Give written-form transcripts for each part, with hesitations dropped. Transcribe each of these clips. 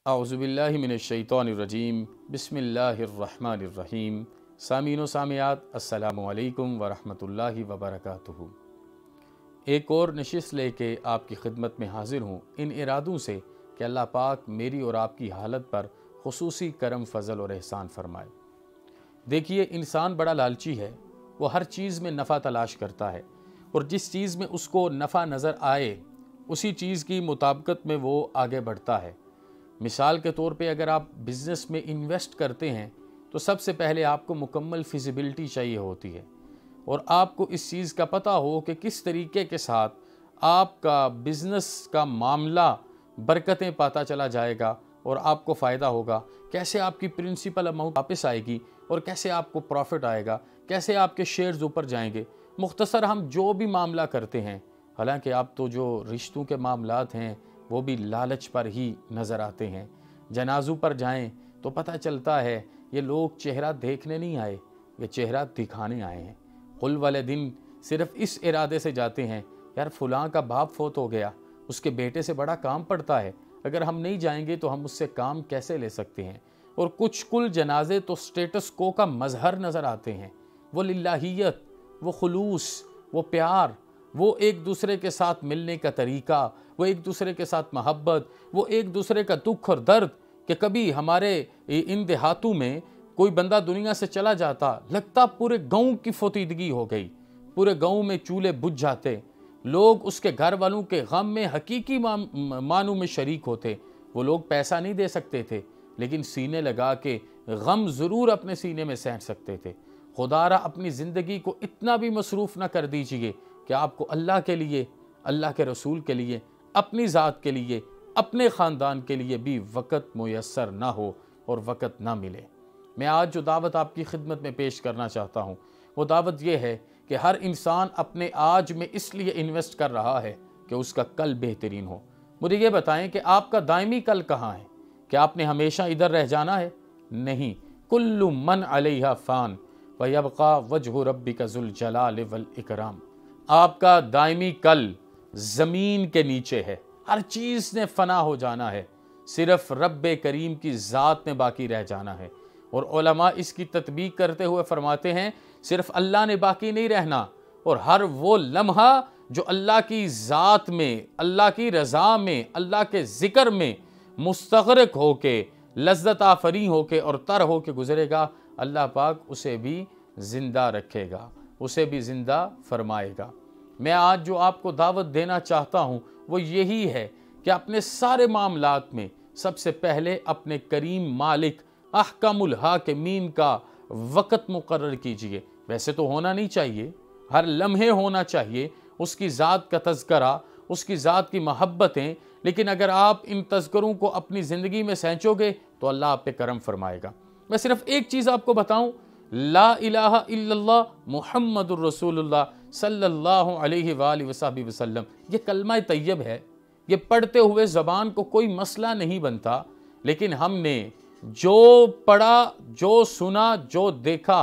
आउज़ुबिल्लाहि मिनश्शैतानिर्रजीम बिस्मिल्लाहिर्रहमानिर्रहीम। सामीन व सामियात अस्सलामु अलैकुम व रहमतुल्लाहि व बरकातुहू। एक और नशिस्त लेके आपकी खिदमत में हाजिर हूँ इन इरादों से कि अल्लाह पाक मेरी और आपकी हालत पर खुसूसी करम फ़ज़ल और एहसान फरमाए। देखिए, इंसान बड़ा लालची है। वो हर चीज़ में नफ़ा तलाश करता है और जिस चीज़ में उसको नफ़ा नज़र आए उसी चीज़ की मुताबिकत में वो आगे बढ़ता है। मिसाल के तौर पे अगर आप बिज़नेस में इन्वेस्ट करते हैं तो सबसे पहले आपको मुकम्मल फिजिबिलिटी चाहिए होती है और आपको इस चीज़ का पता हो कि किस तरीके के साथ आपका बिज़नेस का मामला बरकतें पाता चला जाएगा और आपको फ़ायदा होगा, कैसे आपकी प्रिंसिपल अमाउंट वापस आएगी और कैसे आपको प्रॉफिट आएगा, कैसे आपके शेयर्स ऊपर जाएंगे। मुख्तसर हम जो भी मामला करते हैं, हालांकि आप तो जो रिश्तों के मामलात हैं वो भी लालच पर ही नज़र आते हैं। जनाजों पर जाएं तो पता चलता है ये लोग चेहरा देखने नहीं आए, ये चेहरा दिखाने आए हैं। कुल वाले दिन सिर्फ इस इरादे से जाते हैं, यार फलां का बाप फोत हो गया, उसके बेटे से बड़ा काम पड़ता है, अगर हम नहीं जाएंगे तो हम उससे काम कैसे ले सकते हैं। और कुछ कुल जनाजे तो स्टेटस को का मजहर नज़र आते हैं। वो लिल्लाहियत, वो खुलूस, वो प्यार, वो एक दूसरे के साथ मिलने का तरीका, वो एक दूसरे के साथ मोहब्बत, वो एक दूसरे का दुख और दर्द। कि कभी हमारे इन देहातों में कोई बंदा दुनिया से चला जाता, लगता पूरे गांव की फोतीदगी हो गई, पूरे गांव में चूल्हे बुझ जाते, लोग उसके घर वालों के गम में हकीकी मानू में शरीक होते। वो लोग पैसा नहीं दे सकते थे लेकिन सीने लगा के गम ज़रूर अपने सीने में सहन सकते थे। खुदारा अपनी ज़िंदगी को इतना भी मसरूफ़ ना कर दीजिए कि आपको अल्लाह के लिए, अल्लाह के रसूल के लिए, अपनी ज़ात के लिए, अपने ख़ानदान के लिए भी वक़्त मुयस्सर ना हो और वक़्त ना मिले। मैं आज जो दावत आपकी खिदमत में पेश करना चाहता हूँ वो दावत ये है कि हर इंसान अपने आज में इसलिए इन्वेस्ट कर रहा है कि उसका कल बेहतरीन हो। मुझे ये बताएं कि आपका दायमी कल कहाँ है? क्या आपने हमेशा इधर रह जाना है? नहीं। कुल्लु मन अलैहा फ़ान व यबक़ा वजहु रब्बिका ज़ुल जलाल वल इकराम। आपका दायमी कल ज़मीन के नीचे है। हर चीज़ ने फना हो जाना है, सिर्फ रब्बे करीम की ज़ात ने बाकी रह जाना है। और उलमा इसकी तत्बीक करते हुए फरमाते हैं, सिर्फ अल्लाह ने बाकी नहीं रहना और हर वो लम्हा जो अल्लाह की ज़ात में, अल्लाह की रज़ा में, अल्लाह के ज़िक्र में मुस्तग़रक़ होके, लज़्ज़त आफ़रीन होके और तर होके गुज़रेगा, अल्लाह पाक उसे भी ज़िंदा रखेगा, उसे भी ज़िंदा फरमाएगा। मैं आज जो आपको दावत देना चाहता हूँ वो यही है कि अपने सारे मामलात में सबसे पहले अपने करीम मालिक अहकमुल हाकिमीन का वक़्त मुकर्रर कीजिए। वैसे तो होना नहीं चाहिए, हर लम्हे होना चाहिए उसकी ज़ात का तज़करा, उसकी ज़ात की मोहब्बतें, लेकिन अगर आप इन तज़करों को अपनी ज़िंदगी में सेंचोगे तो अल्लाह आप पे करम फरमाएगा। मैं सिर्फ एक चीज़ आपको बताऊँ, ला इलाहा इल्लल्लाह मुहम्मदुर रसूलुल्लाह सल्लल्लाहु अलैहि वसल्लम, ये कलमा तैयब है। ये पढ़ते हुए ज़बान को कोई मसला नहीं बनता, लेकिन हमने जो पढ़ा, जो सुना, जो देखा,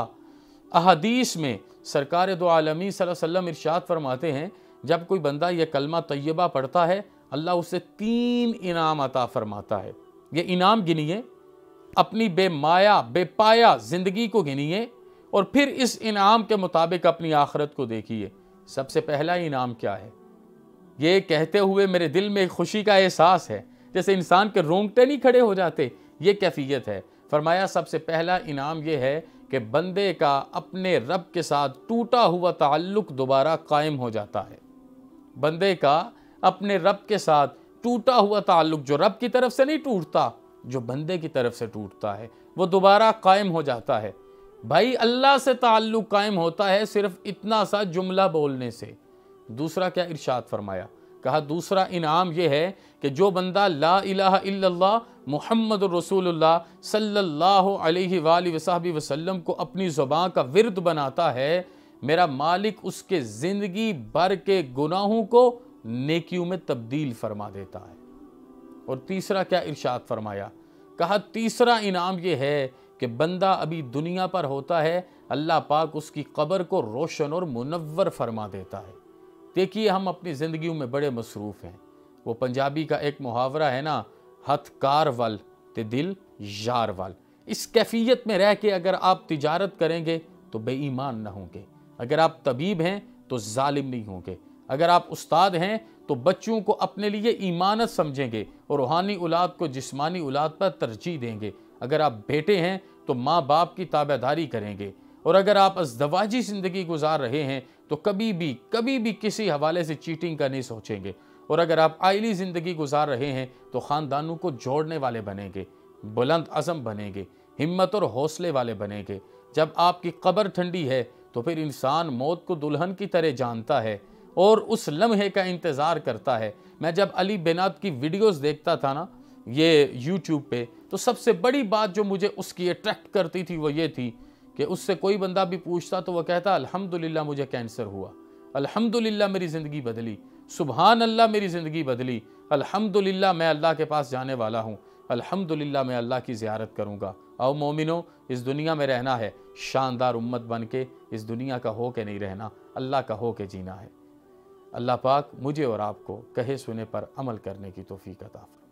अहदीस में सरकार दो आलमी सल्लल्लाहु अलैहि वसल्लम इरशाद फरमाते हैं, जब कोई बंदा ये कलमा तैयबा पढ़ता है अल्लाह उसे 3 इनाम अता फरमाता है। ये इनाम गिनिए, अपनी बेमाया बेपाया ज़िंदगी को गिनिए और फिर इस इनाम के मुताबिक अपनी आखिरत को देखिए। सबसे पहला इनाम क्या है? ये कहते हुए मेरे दिल में खुशी का एहसास है, जैसे इंसान के रोंगटे नहीं खड़े हो जाते, ये कैफियत है। फरमाया सबसे पहला इनाम ये है कि बंदे का अपने रब के साथ टूटा हुआ ताल्लुक़ दोबारा कायम हो जाता है। बंदे का अपने रब के साथ टूटा हुआ ताल्लुक़, जो रब की तरफ से नहीं टूटता, जो बंदे की तरफ से टूटता है, वो दोबारा कायम हो जाता है। भाई, अल्लाह से ताल्लुक़ कायम होता है सिर्फ इतना सा जुमला बोलने से। दूसरा क्या इरशाद फरमाया? कहा दूसरा इनाम यह है कि जो बंदा ला इलाहा इल्लल्लाह मुहम्मदुर रसूलुल्लाह सल्लल्लाहु अलैहि वसल्लम को अपनी ज़ुबान का विर्द बनाता है, मेरा मालिक उसके ज़िंदगी भर के गुनाहों को नेकियों में तब्दील फरमा देता है। और तीसरा क्या इरशाद फरमाया? कहा तीसरा इनाम यह है कि बंदा अभी दुनिया पर होता है, अल्लाह पाक उसकी कब्र को रोशन और मुनव्वर फरमा देता है। देखिए, हम अपनी ज़िंदगियों में बड़े मसरूफ़ हैं। वो पंजाबी का एक मुहावरा है ना, हथ कार वल ते दिल यार वल। इस कैफियत में रह के अगर आप तिजारत करेंगे तो बेईमान ना होंगे, अगर आप तबीब हैं तो जालिम नहीं होंगे, अगर आप उस्ताद हैं तो बच्चों को अपने लिए ईमानत समझेंगे और रूहानी औलाद को जिस्मानी औलाद पर तरजीह देंगे, अगर आप बेटे हैं तो माँ बाप की ताबेदारी करेंगे, और अगर आप अज़दवाजी ज़िंदगी गुजार रहे हैं तो कभी भी किसी हवाले से चीटिंग का नहीं सोचेंगे, और अगर आप आइली ज़िंदगी गुजार रहे हैं तो ख़ानदानों को जोड़ने वाले बनेंगे, बुलंद अज़म बनेंगे, हिम्मत और हौसले वाले बनेंगे। जब आपकी कब्र ठंडी है तो फिर इंसान मौत को दुल्हन की तरह जानता है और उस लम्हे का इंतज़ार करता है। मैं जब अली बेनात की वीडियोस देखता था ना ये यूट्यूब पे, तो सबसे बड़ी बात जो मुझे उसकी अट्रैक्ट करती थी वो ये थी कि उससे कोई बंदा भी पूछता तो वह कहता अल्हम्दुलिल्लाह मुझे कैंसर हुआ, अल्हम्दुलिल्लाह मेरी ज़िंदगी बदली, सुभान अल्लाह मेरी ज़िंदगी बदली, अल्हम्दुलिल्लाह मैं अल्लाह के पास जाने वाला हूँ, अल्हम्दुलिल्लाह मैं अल्लाह की ज़ियारत करूँगा। आओ मोमिनो, इस दुनिया में रहना है शानदार उम्मत बन के, इस दुनिया का हो के नहीं रहना, अल्लाह का हो के जीना है। अल्लाह पाक मुझे और आपको कहे सुने पर अमल करने की तौफीक अता फरमाए।